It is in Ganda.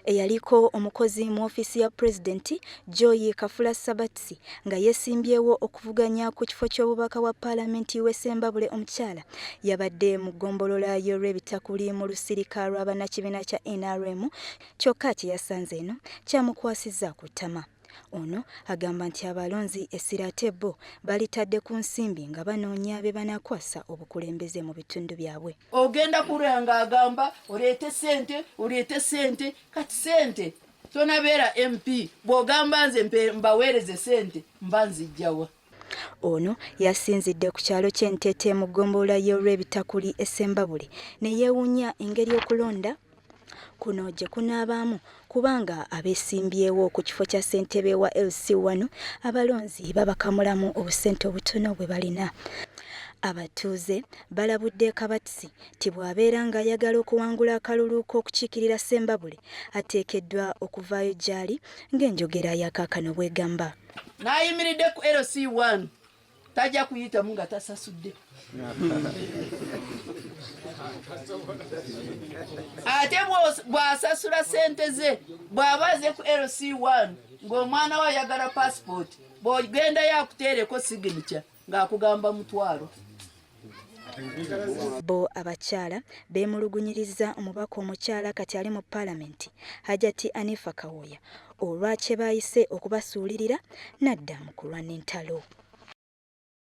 eyaliko omukozi mu ofisi ya Pulezidenti Joy Kafula Sabatsi nga yeesimbyewo okuvuganya ku kifo ky'obubaka wa Paalamenti w'e Ssembabule omukyala yabadde mu ggombolola y'olwebitakuli mu lusirika lw'abannakibiina kya NRM kyokka kye yasanze eno kyamukwasizza ku ttama. Ono agamba nti abalonzi essira ate bo balitadde ku nsimbi nga banoonya be banakwasa obukulembeze mu bitundu byabwe. Ogenda kulanga agamba oleete sente kati sente tonabeera MP bw'ogamba nze mbaweereze sente mba nzijjawa. Ono yasinzidde ku kyalo ky'Entete mu ggombolola y'olwebitakuli e Ssembabule ne yeewuunya engeri okulonda kuno gye kunaabaamu kubanga abeesimbyewo ku kifo kya ssentebe wa LC1 abalonzi babakamulamu obusente obutono bwe balina. Abatuuze balabudde Kabatsi nti bw'abeera ng'ayagala okuwangula akalulu k'okukiikirira Ssembabule ateekeddwa okuvaayo gy'ali ng'enjogera ya kaakano bw'egamba. N'ayimiridde ku LC1 tajja kuyitamu nga tasasudde. Ate bw'asasula sente ze bw'aba aze ku LC1 ng'omwana we ayagala passport bw'ogendayo akuteereko signature ng'akugamba mutwalo. Bo abakyala beemulugunyiriza omubaka omukyala kati ali mu Paalamenti Hajati Anifa Kawoya olwakye baayise okubasuulirira n'adda mu kulwana entalo.